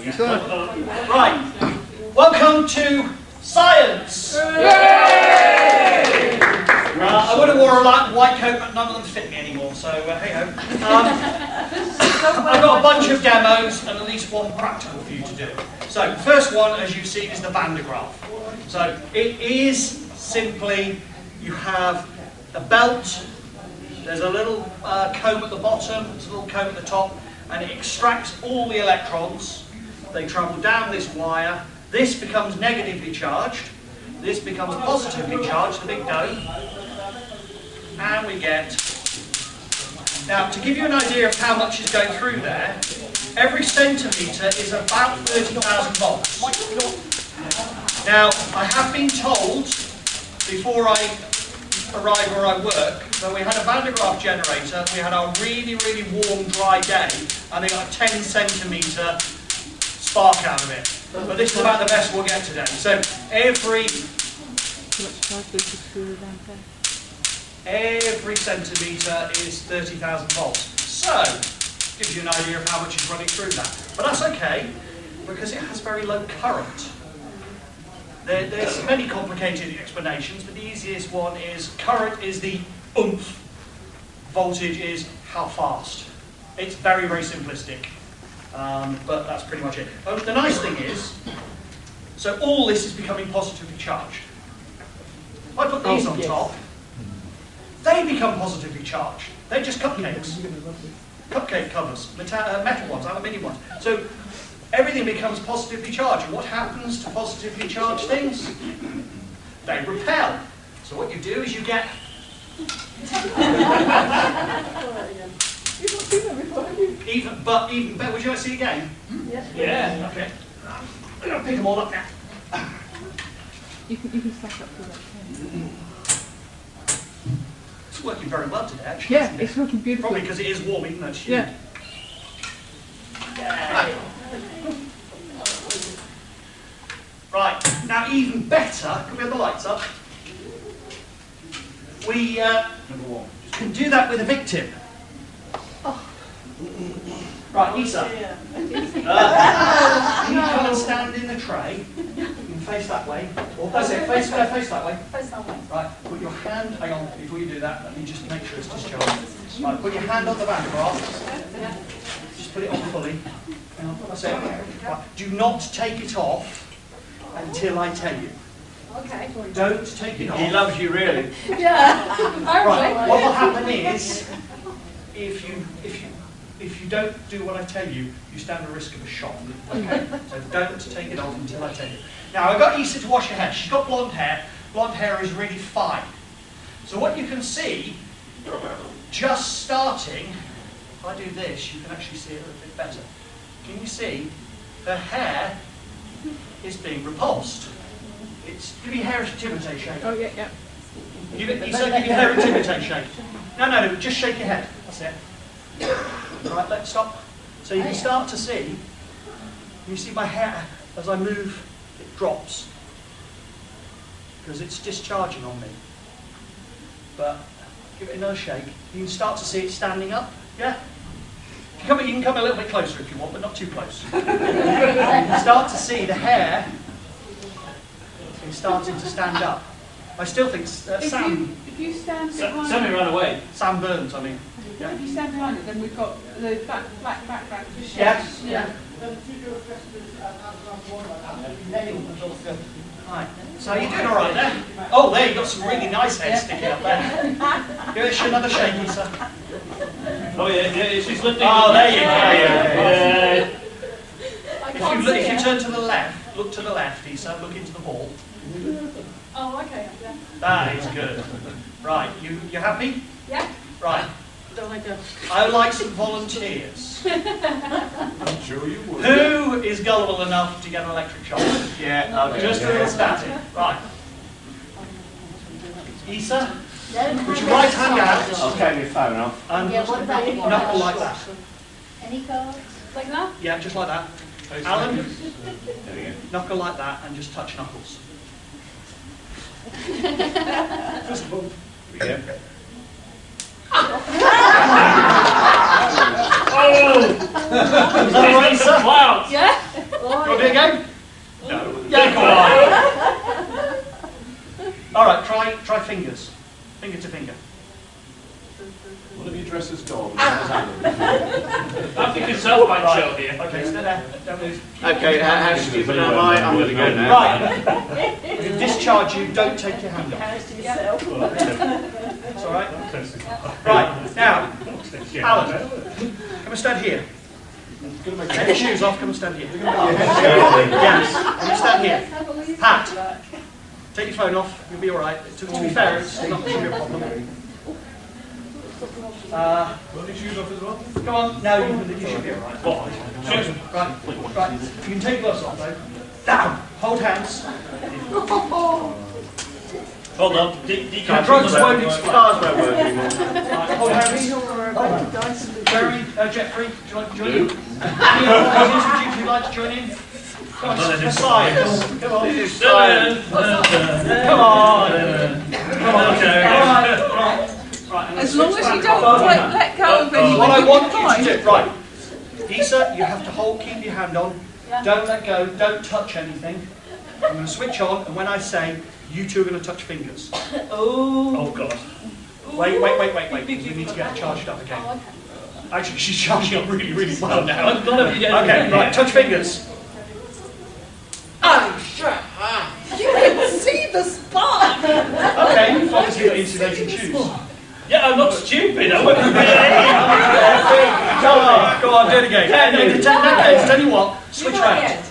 Right. Welcome to science. I would have worn a white coat, but none of them fit me anymore. So hey ho. I've got a bunch of demos and at least one practical for you to do. So the first one, as you've seen, is the Van der Graaff. So it is simply you have a belt. There's a little comb at the bottom. There's a little comb at the top. And it extracts all the electrons. They travel down this wire. This becomes negatively charged. This becomes positively charged, the big dome. And we get... Now, to give you an idea of how much is going through there, every centimetre is about 30,000 volts. Now, I have been told, before I arrived where I work, that we had a Van der Graaff generator, we had a really, really warm, dry day, and they got a 10 centimetre spark out of it. But this is about the best we'll get today. So every centimetre is 30,000 volts. So, gives you an idea of how much is running through that. But that's okay, because it has very low current. There's many complicated explanations, but the easiest one is current is the oomph, voltage is how fast. It's very, very simplistic, but that's pretty much it. The nice thing is, so all this is becoming positively charged. If I put these on top, they become positively charged. They're just cupcakes. Cupcake covers, metal ones, aluminium ones. So everything becomes positively charged. And what happens to positively charged things? They repel. So what you do is you get... Even better. Would you like to see it again? Yes. Yeah. Okay. I'm going to pick them all up now. You can stack up to that. It's working very well today, actually. Yeah, it's working beautiful. Probably because it is warm, even though it's humid. Yeah. Right, now even better, can we have the lights up? We can do that with a victim. Oh. Right, Isa. You come and stand in the tray. You can face that way. Or that's it, face that way. Face that way. Right, put your hand, hang on, before you do that, let me just make sure it's discharged. Right, put your hand on the Van der Graaff. Just put it on fully. That's it. Right, do not take it off until I tell you. Okay. Don't take it off. He loves you, really. Yeah. Right, what will happen is, if you don't do what I tell you, you stand a risk of a shock. Okay? So don't take it off until I tell you. Now, I've got Isa to wash her hair. She's got blonde hair. Blonde hair is really fine. So what you can see, just starting, if I do this, you can actually see it a little bit better. Can you see her hair is being repulsed? Give your hair a Timotei shake. Oh, yeah. Give your hair a Timotei shake. No, just shake your head. That's it. Right, let's stop. So you can start to see, you see my hair, as I move, it drops. Because it's discharging on me. But give it another shake. You can start to see it standing up. Yeah? You can come a little bit closer if you want, but not too close. You can start to see the hair is starting to stand up. I still think Sam... If you stand behind Sammy ran away. Sam Burns, I mean. Yeah. If you stand behind it, then we've got the black background. Yeah. Right. So you're doing all right there. Oh, there you've got some really nice hair sticking up there. Give it another shake, Isa. Oh yeah, she's lifting. Oh, there you go. Yeah. If you turn to the left, look to the left, Isa. Look into the ball. Oh, okay. Yeah. That is good. Right. You happy? Yeah. Right. Don't like that. I would like some volunteers. I'm sure you would. Who is gullible enough to get an electric shock? Yeah, I'll do Just a it. little static. Right. Isa, put your right hand out I'll carry your phone off. and Yeah, what about any knuckle like that. Any cards? Like that? Yeah, just like that. Alan, There we go. knuckle like that and just touch knuckles. Just bump. Here we go. Oh! Was that all right, Isa? Clouds. Yeah. Try fingers. Finger to finger. What have you dressed as dog? I think it's self-bite show here. Okay, stay there. Don't move. Okay, how stupid am I? I'm going to go now. Right. I'm going to discharge you. Don't take your hand off. It's all right. Right. Now, Alan, come and stand here. Take your shoes off. Come and stand here. Yes. Come and stand here. Pat, take your phone off. You'll be all right. To be fair, it's not going to be a problem. Got your shoes off as well? Come on. No, you should be all right. Right. Right. You can take gloves off though. Down. Hold hands. Hold on. Drugs won't explode. Cars won't work anymore. Right, hold hands. Jerry, Jeffrey, do you like to join in? Any other ladies, would you like to join in? Come on, Messiahs. Come on. Come on. Come on. Right. As long as you don't let go of anything. What I want you to do, right. Isa, you have to keep your hand on. Don't let go, don't touch anything. I'm going to switch on, and when I say, you two are going to touch fingers. Oh God. Wait, because we need to get her charged up again. Actually, she's charging up really, really well now. Okay, right, touch fingers. Oh, shut up. You can see the spark. Okay, you've obviously got insulating shoes. Yeah, I'm not stupid. I Go on, do it again. Tell you what, switch round.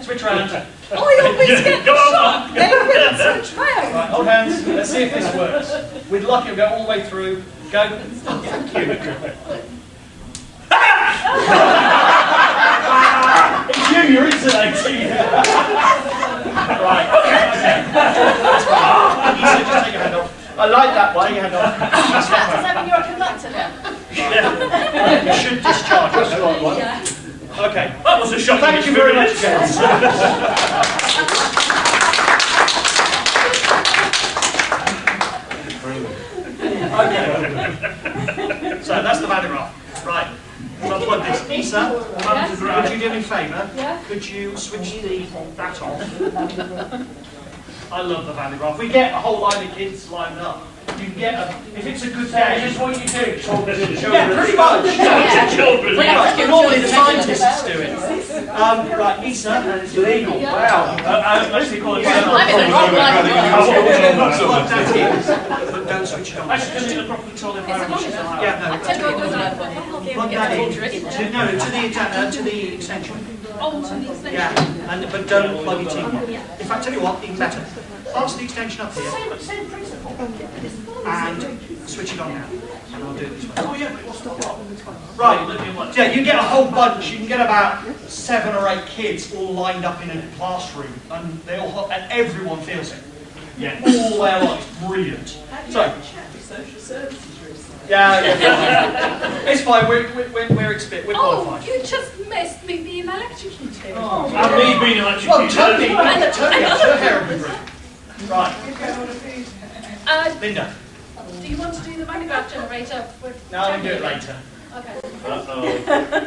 Switch round. Oh, you'll be scared. Go on. Then we'll switch round. Right, hold hands. Let's see if this works. With luck, it'll go all the way through. Go. Oh, thank you. It's you, you're insulating. Right. Okay. You said just take your hand off. I like that one. Take your hand off. Does that mean you're a conductor now? You should discharge. That's the right one. Okay. That was a shocking Thank you very much, experience. gents. Okay. So that's the Vandergraaf. Right. So I'll plug this. Isa, could you do me a favour? Yeah. Could you switch that off? I love the Vandergraaf. We get a whole line of kids lined up. You can get if it's a good day, this is what you do. Yeah, pretty much. Children. Normally the scientists do it. Right, Isa, it's legal. Wow. Actually, call it. I'm in the wrong line. Plug that in, but don't switch it on. Actually, because it's a proper control environment. Yeah, no. Plug that in. To the extension. Oh, to the extension. Yeah, but don't plug it in. In fact, tell you what, even better. Pass the extension up here Same principle. and switch it on now. And I'll do it this way. Oh yeah, what's the what? Right, yeah, you get a whole bunch. You can get about 7 or 8 kids all lined up in a classroom, and they all and everyone feels it. Yeah. All their life, brilliant. So, yeah, it's fine. We're expert. We're Oh, qualified. you just missed me being electrocuted. And me being electrocuted. Well, Tony has her hair up in green. Right, Linda. Do you want to do the Vandergraaf generator? No, we can do it later. Okay. Uh-oh.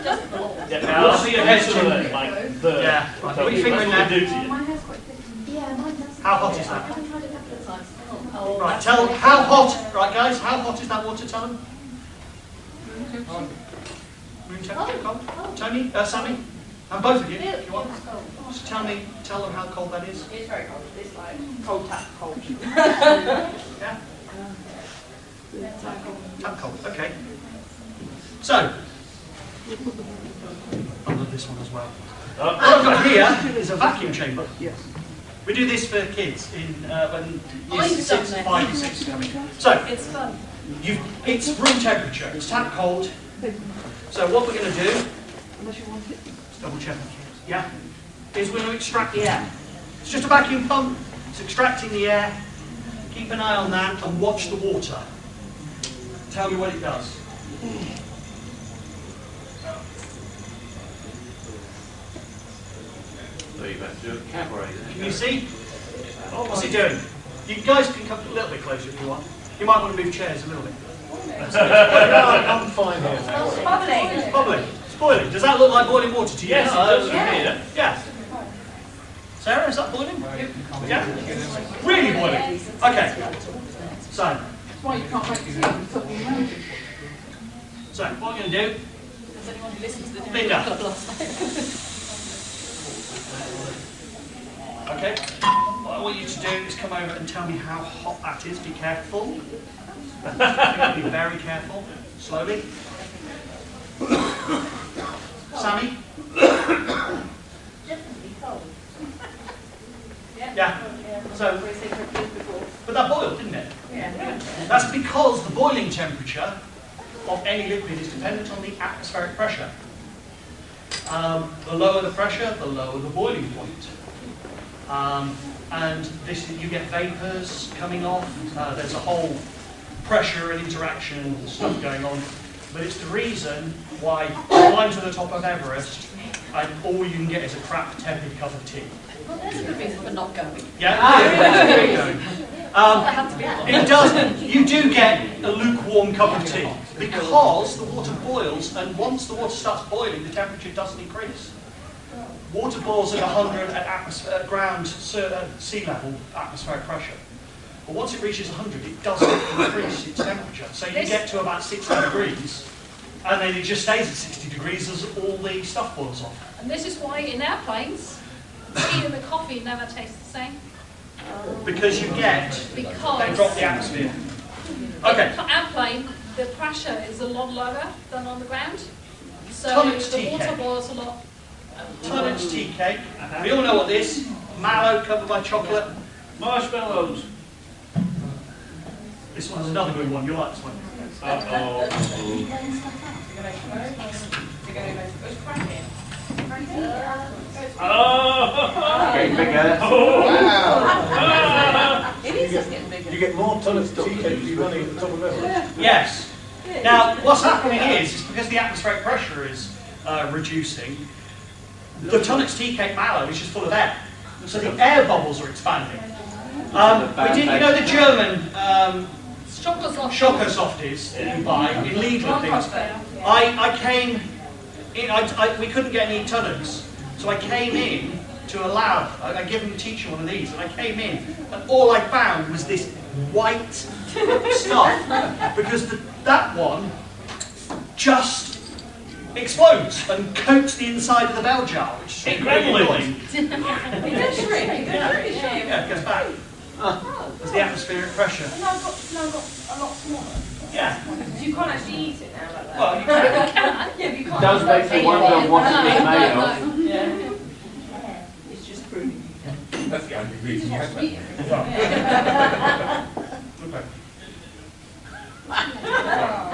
Just the ball. Yeah, now I'll see your head to it, like the. Yeah. What do you think, That's what Linda? they do to you. My hair's quite thick. Yeah, mine does. How hot is that? I haven't tried it a couple of times. Oh, Right, tell how hot. Right, guys, how hot is that water? Tell them. Room temperature, cold. Tony, Sammy, and both of you, if you want. Just tell them how cold that is. It's very cold. It's like cold tap cold. Yeah. Tap cold. Okay. So, I love this one as well. What I've got here is a vacuum chamber. Yes. We do this for kids in when years 6, 5, and 6 are coming. So, it's fun. it's room temperature. It's tap cold. So what we're going to do? Let's double check. Yeah. Is we're going to extract the air. It's just a vacuum pump. It's extracting the air. Keep an eye on that and watch the water. Tell me what it does. So you've had to do a carburetor. Can you see? What's it doing? You guys can come a little bit closer if you want. You might want to move chairs a little bit. I'm fine here. It's bubbling. It's bubbling. It's boiling. Does that look like boiling water to you? Yes, it does from Yeah. here. Yeah. Sarah, is that boiling? Yeah? Really boiling? Okay. So, That's why you can't make tea with something around it. so what I'm going to do, Does anyone who listens to the Linda. club last night? Okay, what I want you to do is come over and tell me how hot that is. Be careful. Be very careful. Slowly. Sammy? Definitely cold. Yeah. So, but that boiled, didn't it? Yeah. That's because the boiling temperature of any liquid is dependent on the atmospheric pressure. The lower the pressure, the lower the boiling point. And this, you get vapours coming off. There's a whole pressure and interaction and stuff going on. But it's the reason why you climb to the top of Everest and all you can get is a crap, tepid cup of tea. Well, there's a good reason for not going. Yeah? I have to be honest. It does. You do get a lukewarm cup of tea because the water boils, and once the water starts boiling, the temperature doesn't increase. Water boils at 100 at ground sea level atmospheric pressure. But once it reaches 100, it doesn't increase its temperature. So you get to about 60 degrees, and then it just stays at 60 degrees as all the stuff boils off. And this is why in airplanes, the tea and the coffee never taste the same. Because you get, Because they drop the atmosphere. Okay. in an airplane, the pressure is a lot lower than on the ground. So Tonnage the tea water cake. boils a lot. Tonnage tea cake. We all know what this is. Mallow covered by chocolate. Marshmallows. This one's another good one. You'll like this one. Uh-oh. Oh! Getting bigger. It is just getting bigger. You get more tonnage tea cake if you're running at the top of Everest. Yes. Now, what's happening is because the atmospheric pressure is reducing, the tonnage tea cake mallow is just full of air. So the air bubbles are expanding. We did, you know, the German Choco Softies that you buy in Lidl and things. I came in, we couldn't get any tunnels, so I came in to a lab. I gave the teacher one of these, and I came in, and all I found was this white stuff, because that one just explodes and coats the inside of the bell jar, which is really annoying. It does shrink. It does really shrink. Yeah, it goes back. There's the atmospheric pressure. No, I've got a lot smaller. Yeah. So you can't actually eat it now like that. Well, you can. Yeah, but you can't. Does make me wonder what it's made of. Yeah. It's just proving you can. That's the only reason you have Okay.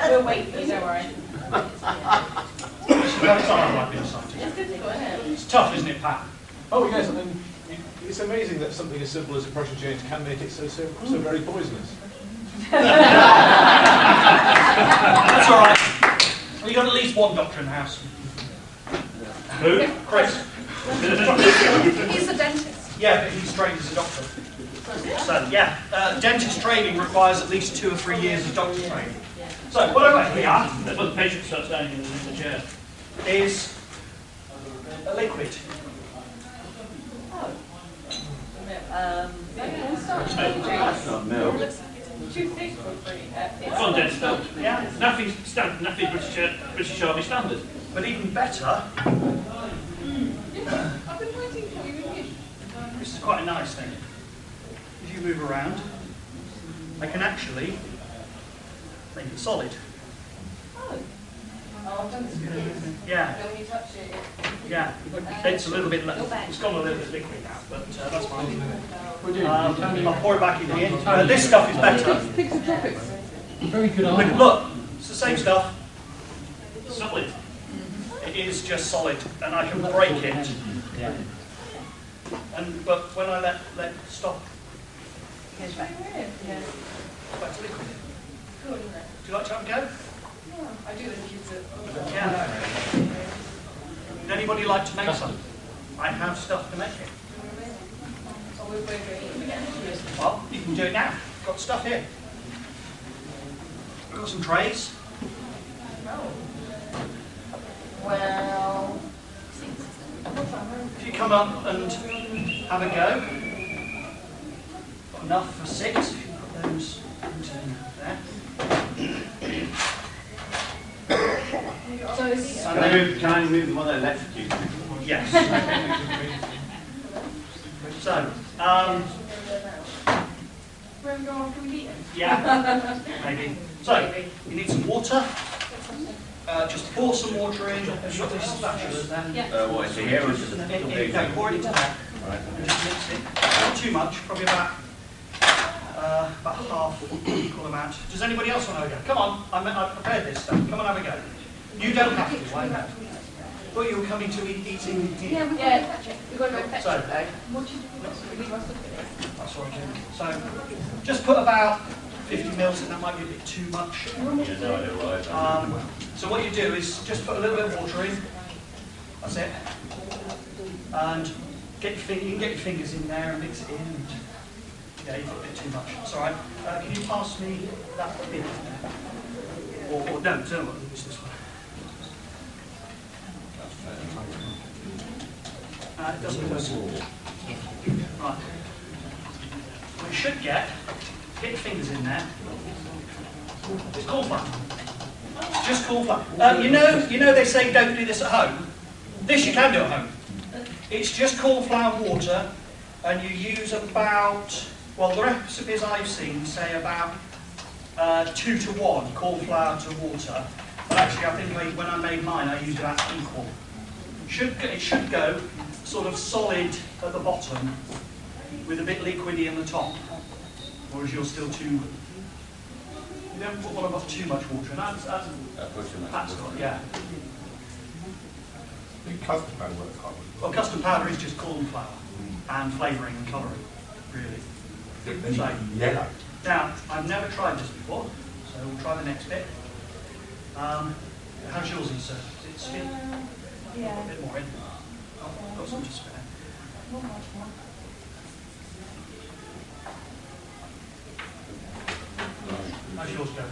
We'll wait for you, don't worry. That's all I like being scientist. It's difficult, isn't it? It's tough, isn't it, Pat? Oh yes, I mean, it's amazing that something as simple as a pressure change can make it so very poisonous. That's all right. We've got at least one doctor in the house. Who? Chris. He's a dentist. Yeah, but he's trained as a doctor. So, yeah, dentist training requires at least 2 or 3 years of doctor training. So, what I've got here That's when the patient starts standing in the chair. is a liquid. That's not milk. Too thick for free. Go on, dentist. Yeah. Naffy British Army standard. But even better, I've been waiting for you in here. this is quite a nice thing. If you move around, I can actually make it solid. Oh, I've done this for years. Yeah, When you touch it, yeah. It's a little bit, it's gone a little bit liquid now, but that's fine. I'll pour it back in here. This stuff is better. Pigs of tropics. Very good Look, it's the same stuff. Solid. It is just solid, and I can break it. But when I let stop, Goes back. Yeah. back to liquid. Cool, isn't it? Do you like to have a go? I do when kids are... Yeah. Would anybody like to make some? I have stuff to make it. Oh, we're going to eat again. Well, you can do it now. Got stuff here. I've got some trays. Oh. Well... If you come up and have a go. Got enough for 6. Put those into there. So it's, Can I move the one that electrocutes me? Yes. So, where we go on, can we meet it? yeah, maybe. So, you need some water. Just pour some water in. Have you got these spatulas there? Yeah. What is it here or just a No, big thing? pour it into there. Right. And just mix it. Not too much, probably about half equal amount. Does anybody else want to have a go? Come on, I prepared this stuff. Come on, have a go. You don't have to, I know. Thought you were coming to eating here. Yeah, we've got to go fetch So, it though. What do you do? Leave us look at it. that's what I'm doing. So, just put about 50 mils in, that might be a bit too much. Yeah, no idea what I've done. So what you do is just put a little bit of water in. That's it. And you can get your fingers in there and mix it in. And, yeah, you've got a bit too much. It's all right. Can you pass me that bit? Or no, don't use this one. It doesn't work. Right. What you should get your fingers in there. It's cornflour. Just cornflour. You know they say don't do this at home. This you can do at home. It's just cornflour and water, and you use about, well, the recipes I've seen say about 2 to 1 cornflour to water. But actually, I think when I made mine, I used about equal. It should go sort of solid at the bottom with a bit liquidy in the top. Or is yours still too? You don't put one of too much water in. That's yeah. Custard powder works hard. Well, custard powder is just corn flour and flavouring and colouring, really. So, Yellow. now, I've never tried this before, so we'll try the next bit. How's yours, Lisa? Is it sweet? Yeah. Put a bit more in. Oh, I've got some to spare. Not much more. How's yours going?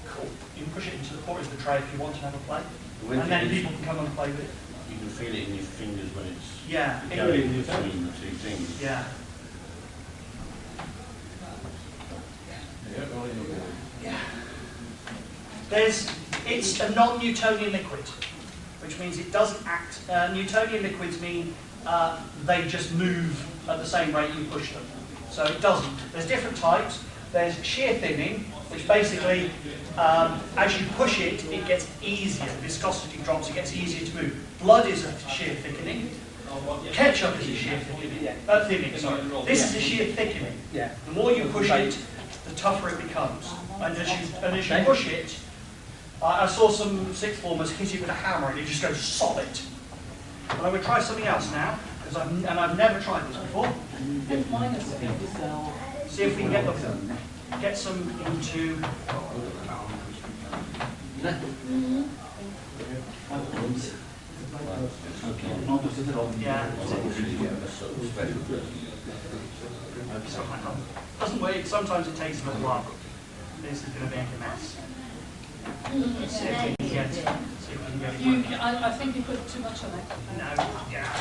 Cool. You can push it into the pour into the tray if you want to have a play. When And then you- people can come and play with it. You can feel it in your fingers when it's Yeah. going between the two things. Yeah. It's a non-Newtonian liquid, which means it doesn't act. Newtonian liquids mean they just move at the same rate you push them. So it doesn't. There's different types. There's shear thinning, which basically, as you push it, it gets easier. Viscosity drops, it gets easier to move. Blood is a shear thickening. Ketchup is a shear thinning. Sorry. This is a shear thickening. Yeah. The more you push it, the tougher it becomes. And as you push it, I saw some sixth formers hit it with a hammer and it just goes solid. And I'm going to try something else now, because I've never tried this before. See if we can get some into. Yeah. Doesn't work. Sometimes it takes a little while. This is going to make a mess. Let's see if we can get it. I think you put too much on it. No. Yeah.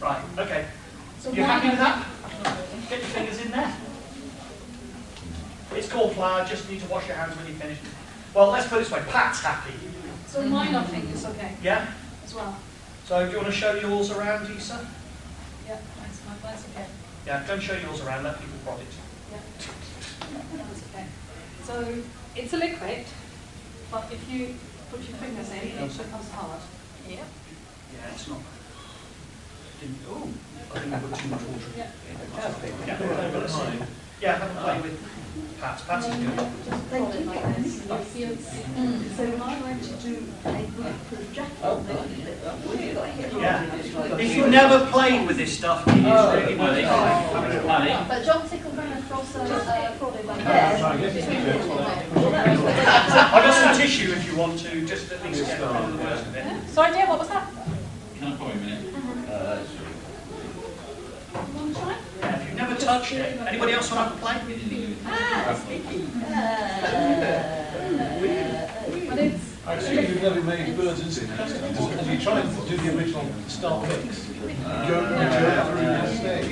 Right. Okay. So You happy with that? Get your fingers in there. It's called flour. Just need to wash your hands when you finish. Well, let's put it this way. Pat's happy. So mine, I think, is okay Yeah. as well. So do you want to show yours around, Lisa? Yeah, mine's okay. Yeah. Go and show yours around. Let people prod it. Yeah, that's okay. So it's a liquid, but if you put your fingers in, it becomes hard. Yeah. Yeah. It's not. Oh, I think I put too much water in. Yeah. Yeah. Have a play with Pat's. Pat's is good. They keep it this. So I like to do a bulletproof jacket. Yeah. If you've never played with this stuff, it is really worth trying. But John Tickleman across frauded like I've got some tissue if you want to, just at least get rid of the worst of it. Sorry, dear, what was that? Can I borrow a minute? Yeah, if you've never touched it, anybody else want to play? But it's I assume you've never made birds and custard. Have you tried to do the original start mix? Go through the stage.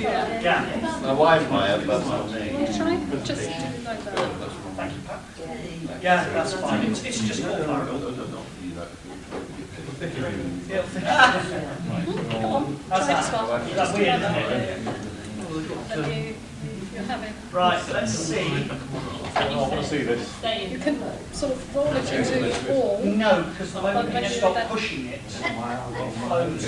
My wife might have, but not me. Try just do like that. Thank you, Pat. Yeah, that's fine. It's just more variable. Come on, How's try this that? one. That's weird, isn't it? And you're having. Right, let's see. I want to see this. You can sort of roll it into a ball. No, because the moment When you you stop do that- pushing it, it flows.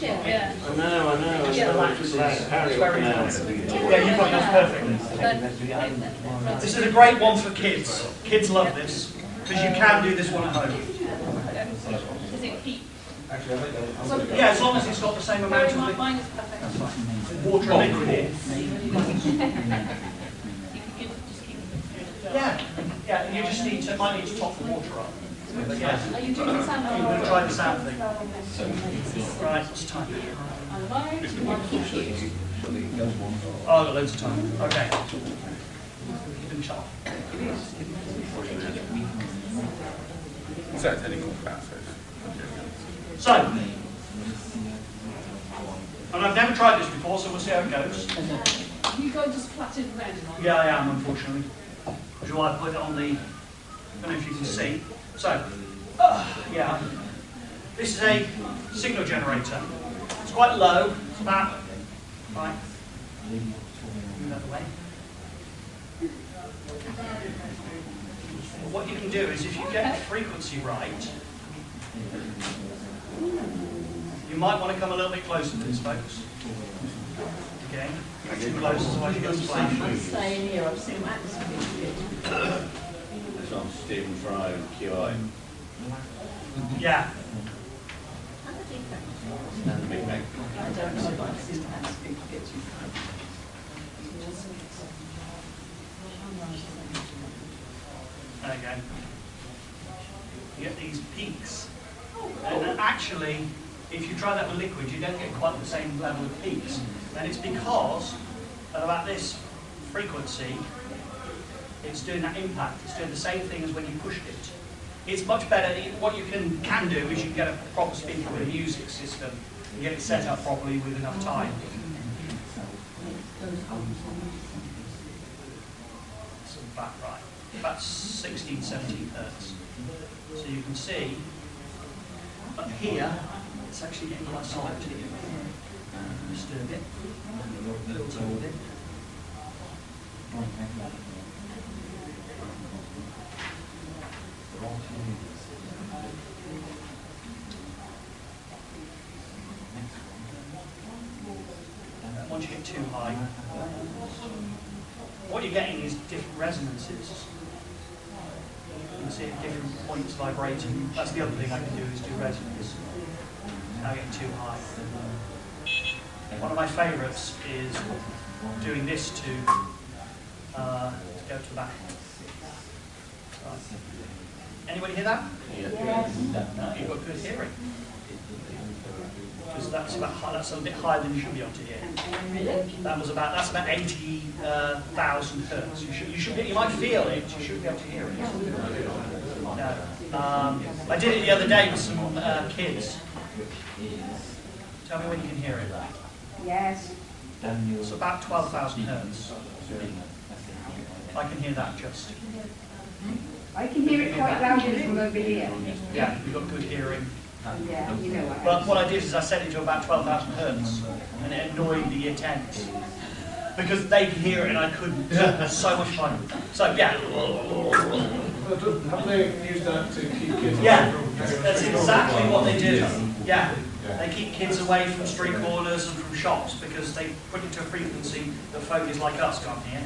Yeah. I know. It's Yeah. Relaxes. Harry, It's very nice. Yeah, you've got yours perfectly. Then, This is a great one for kids. Kids love this, because you can do this one at home. does it heat? Yeah, as long as it's got the same amount of Mine is perfect. water and liquid in. Yeah, yeah, you just need to, might need to top the water up. But yeah, Are you doing the sound? I'm going to try the sound thing. Right, what's the time? Oh, I've got loads of time. Okay. Keep them sharp. So it's only called that, So, and I've never tried this before, so we'll see how it goes. You go just flat in red. Yeah, I am, unfortunately. Which is why I put it on the, I don't know if you can see. So, yeah, this is a signal generator. It's quite low, it's about, right, move that away. What you can do is if you get the frequency right, you might want to come a little bit closer to this, folks. Okay, not too close, otherwise you get splash. I'm staying here, I've seen Max. It's on Stephen Fry and QI. Yeah. And Big Mac. I don't know if I've seen Max big picture. There you go. You get these peaks. And actually, if you try that with liquid, you don't get quite the same level of peaks. And it's because at about this frequency, it's doing that impact. It's doing the same thing as when you pushed it. It's much better. What you can do is you can get a proper speaker with a music system and get it set up properly with enough time. So about right. About 16, 17 hertz. So you can see up here, it's actually getting quite solid. Disturb it. A little tiny bit. Once you get too high, what you're getting is different resonances. You can see at different points vibrating. That's the other thing I can do is do resonance. Now getting too high. One of my favourites is doing this to go to the back. Right. Anybody hear that? Yeah. No, you've got good hearing. Because that's a bit higher than you should be able to hear. That's about 80,000 hertz. You might feel it. You should be able to hear it. No. I did it the other day with some kids. Tell me when you can hear it. Yes. It's about 12,000 hertz. I can hear that just. I can hear it quite loudly from over here. Yeah, you've got good hearing. Yeah, you know what. But what I did is I set it to about 12,000 hertz, and it annoyed the year 10s. Because they could hear it and I couldn't. So much fun. So, yeah. Have they used that to keep kids? Yeah, that's exactly what they do. Yeah. They keep kids away from street corners and from shops because they put it to a frequency that folk is like us can't hear.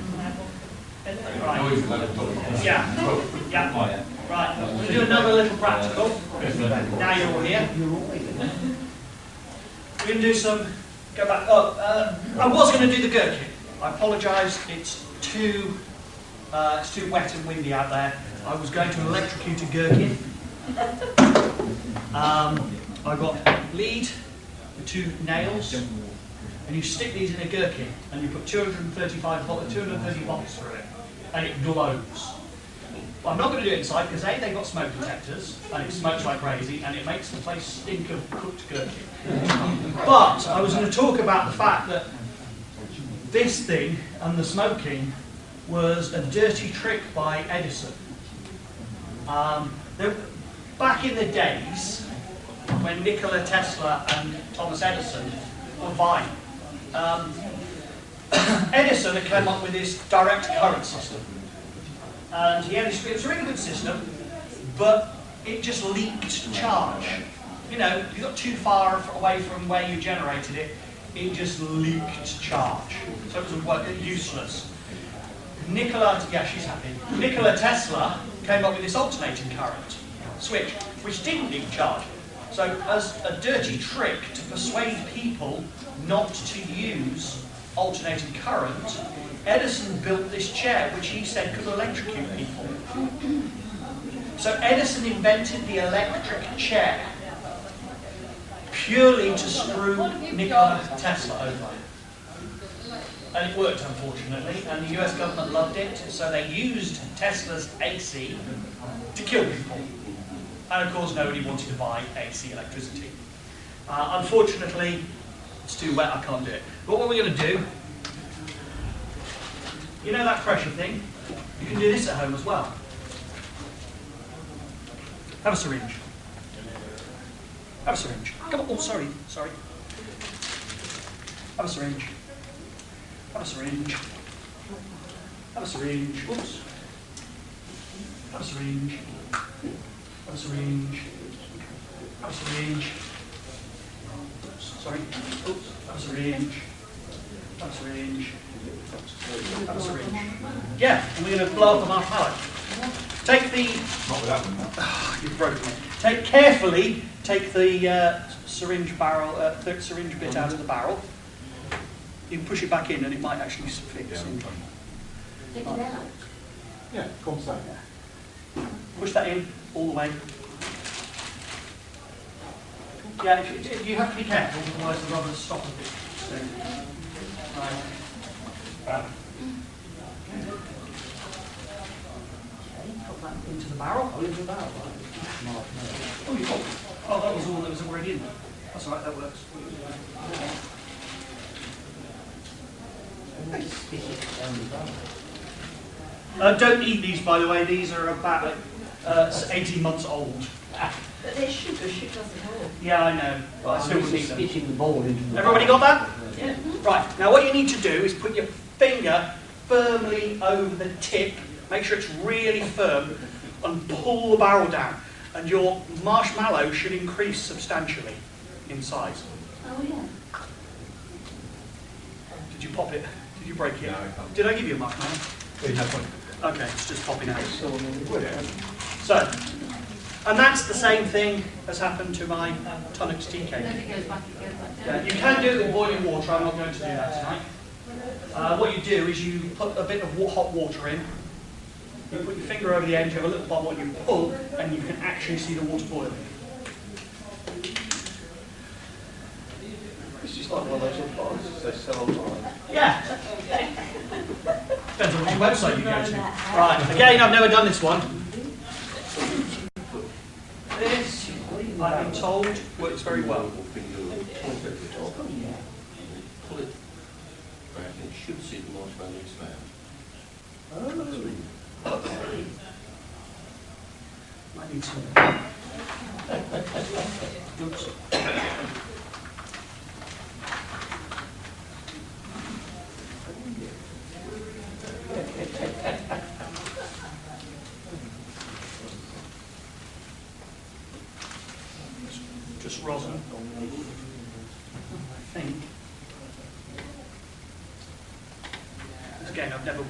Right. Yeah. Yeah. Right. We're going to do another little practical. Now you're all here. We're going to do some. Go back. I was going to do the gherkin. I apologise. It's too wet and windy out there. I was going to electrocute a gherkin. I've got lead with 2 nails, and you stick these in a gherkin, and you put 230 volts through it, and it glows. Well, I'm not going to do it inside because A, they've got smoke detectors, and it smokes like crazy, and it makes the place stink of cooked gherkin. But I was going to talk about the fact that this thing and the smoking was a dirty trick by Edison. Back in the days when Nikola Tesla and Thomas Edison were vying, Edison had come up with this direct current system. And it was a really good system, but it just leaked charge. You know, if you got too far away from where you generated it, it just leaked charge. So it was useless. Nikola Tesla came up with this alternating current switch, which didn't leak charge. So as a dirty trick to persuade people not to use alternating current, Edison built this chair which he said could electrocute people. So Edison invented the electric chair purely to screw Nikola Tesla over. And it worked, unfortunately, and the US government loved it, so they used Tesla's AC to kill people. And of course nobody wanted to buy AC electricity. Unfortunately, it's too wet, I can't do it. But what we're going to do, you know that pressure thing? You can do this at home as well. Have a syringe. Have a syringe. Come on, oh sorry. Have a syringe. Have a syringe. Have a syringe. Oops. Have a syringe. Have a syringe. Have a syringe. Oops, sorry. Oops. Have a syringe. Have a syringe. Have a syringe. Yeah, and we're going to blow up the marshmallow. Take the... Not with that one. You've broken it. Carefully take the syringe barrel, syringe bit out of the barrel. You can push it back in and it might actually fix. Take it out. Yeah, of course so. Push that in all the way. Yeah, you have to be careful, otherwise the rubber will stop a bit soon. Right. Put that into the barrel. Oh, into the barrel. Oh, you got. Oh, that was all that was already in there. That's all right. That works. Don't eat these, by the way. These are about 18 months old. But there's sugar doesn't help. Yeah, I know. But I still would eat them. Spitting the ball into the Everybody got that? Yeah. Right. Now, what you need to do is put your finger firmly over the tip. Make sure it's really firm, and pull the barrel down. And your marshmallow should increase substantially in size. Oh yeah. Did you pop it? Did you break it? No, I can't. Did I give you a marshmallow? There's no point. Okay, it's just popping out. Yeah. So, and that's the same thing as happened to my tonic tea cake. Then it goes back, it goes back Yeah, down. you can do it with boiling water. I'm not going to do that tonight. What you do is you put a bit of hot water in. You put your finger over the edge, you have a little bubble, and you pull, and you can actually see the water boiling. It's just like one of those little bars they sell online. Yeah. Depends on which website you go to. Right, again, I've never done this one. This, I've been told, works very well. Pull it back and you should see the marshmallow expand. I need some. Oops. Just rosin, I think. Again, I've never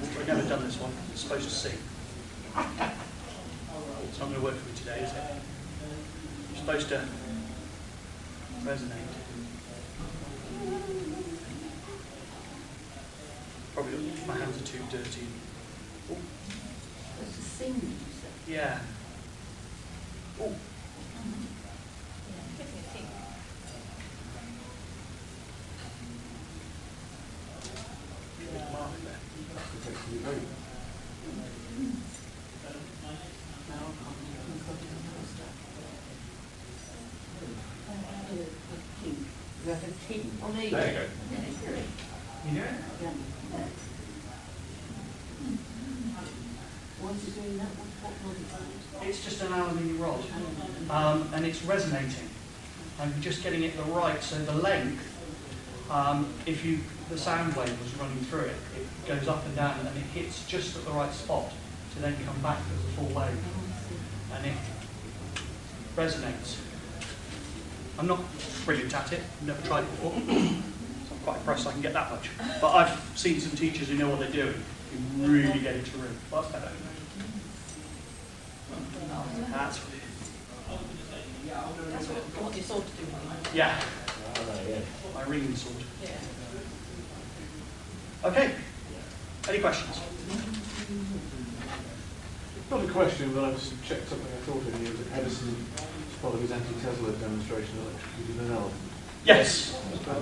done this one. It's supposed to see. It's not going to work for me today, is it? It's supposed to resonate. Probably my hands are too dirty. Oh, It's a sing, you said. yeah. Oh. Mark there. Is that a tin? Oh, there you There you go. go. You do it? Yeah. Why is it doing that? What rod is It's just an aluminium rod, and it's resonating. I'm just getting it the right, so the length, if the sound wave was running through it, it goes up and down and it hits just at the right spot to then come back as a full wave, and it resonates. I'm not brilliant at it, never tried it before, so I'm quite impressed I can get that much. But I've seen some teachers who know what they're doing, who really get it to ring. Well, that's better. That's what it is. That's what your sword to do. Yeah. My ringing sword. Yeah. Okay. Any questions? Not a question, but I've just checked something I thought of you. That Edison, as part of his anti-Tesla demonstration, electrocuted an elephant. Yes.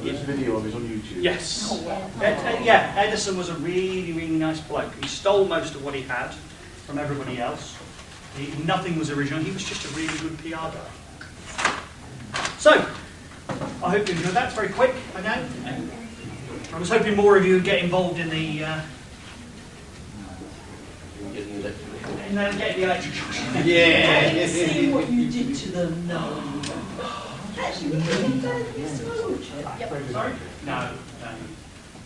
There's video of it on YouTube. Yes. Yeah, Edison was a really, really nice bloke. He stole most of what he had from everybody else. Nothing was original. He was just a really good PR guy. So, I hope you enjoyed that. It's very quick, I know. I was hoping more of you would get involved in the getting the electric shock. Yeah. See what you did to them, no. Actually, we didn't go to this one. Sorry? No.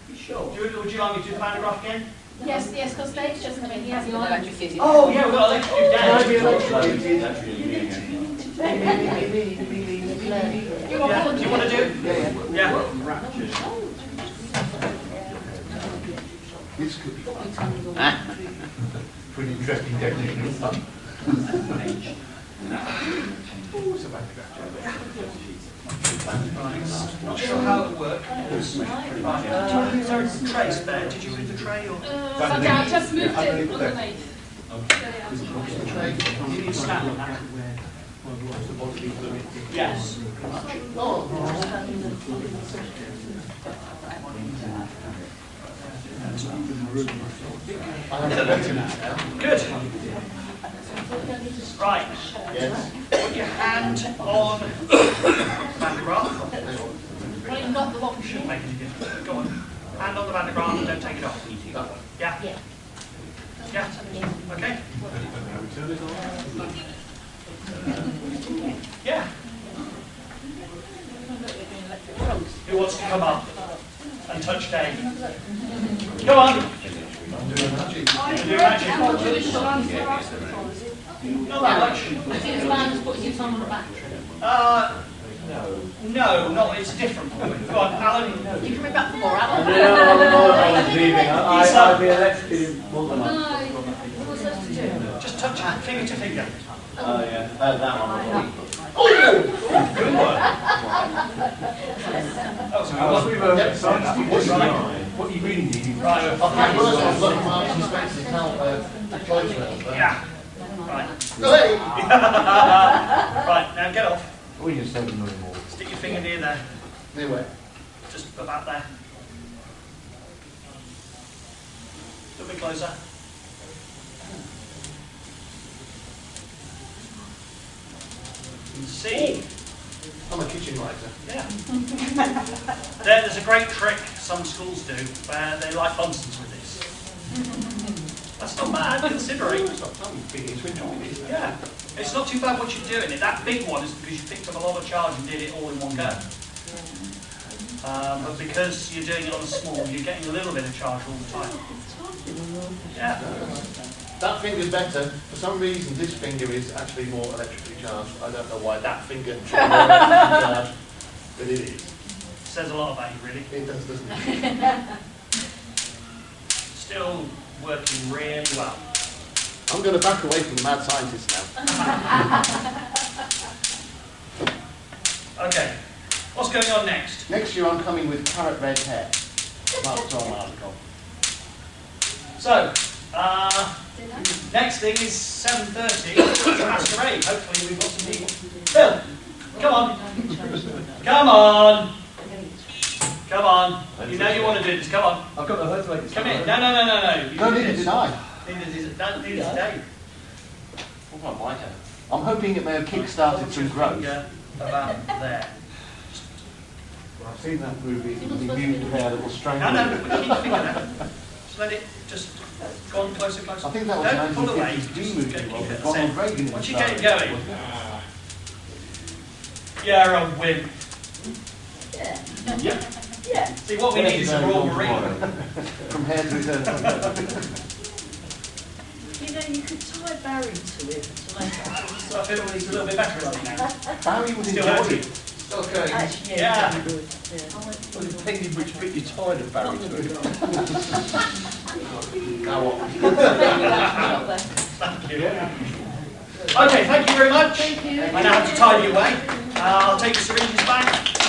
You sure? Would you like me to do the Graaff again? Yes, because Dave's just come in. He hasn't electrocuted. Oh, yeah, we've got electrocuted down. Yeah, do you want to do? Yeah. This could be fun. Pretty interesting definition of fun. Not sure how it works. Right. Is there a tray spare? Did you move the tray or? I just moved it underneath. You need to stand on that. Yes. Good. Right. Yes. Put your hand on Graaff. Well, you've got the lock. Shouldn't make any difference. Go on. Hand on the Graaff and don't take it off. Yeah? Yeah. Okay? Yeah. Who wants to come up and touch Dave? Go on. Do magic. Not that much. I think it's man just putting your thumb on the back. No, it's different. Go on, Alan. You can bring back more, Alan. I was leaving. I'd be electrocuted more than No, what was supposed to do? Just touch it, finger to finger. Oh yeah, that one. Good one. What you really need is Right. Yeah. Right. Right, now get off. We just don't know more. Stick your finger near there. Near where? Just about there. A bit closer. You can see. I'm a kitchen lighter. Yeah. There's a great trick some schools do where they light Bunsen's with this. That's not bad considering. It's not time you switch on it. Yeah. It's not too bad what you're doing. That big one is because you picked up a lot of charge and did it all in one go. But because you're doing it on a small, you're getting a little bit of charge all the time. Yeah. That finger's better. For some reason, this finger is actually more electrically charged. I don't know why that finger is more electrically charged, but it is. Says a lot about you, really. It does, doesn't it? Still working really well. I'm going to back away from the mad scientist now. Okay. What's going on next? Next year, I'm coming with carrot red hair. That's on Armadacon. So, next thing is 7:30. Masquerade. Hopefully we've got some people. Phil, come on. Come on. Come on. You know you want to do this. Come on. I've got the hood like Come in. No. You No do need to this. deny. Neither is Dave. What about my hair? I'm hoping it may have kick-started some growth. Finger about there. I've seen that movie, the mutant hair that will strangle No, you. keep your finger there. Just let it just go on closer, closer. I think that was Don't pull away. 1950s Just movie, get your wasn't it? set. Ronald Reagan. Once you get it going. You're a wimp. Yeah. Yeah. Yeah. See, what we need is a Royal Marine. From hair to return. You know, you could tie Barry to it to make it. So I feel he's a little bit better at it now. Barry would Still enjoy hurting. it. Okay. Actually, Yeah. yeah, it's good. Yeah. Well, depending which bit you tied of Barry to. Now what? Thank you. Okay, thank you very much. Thank you. I now have to tidy away. I'll take the syringes back.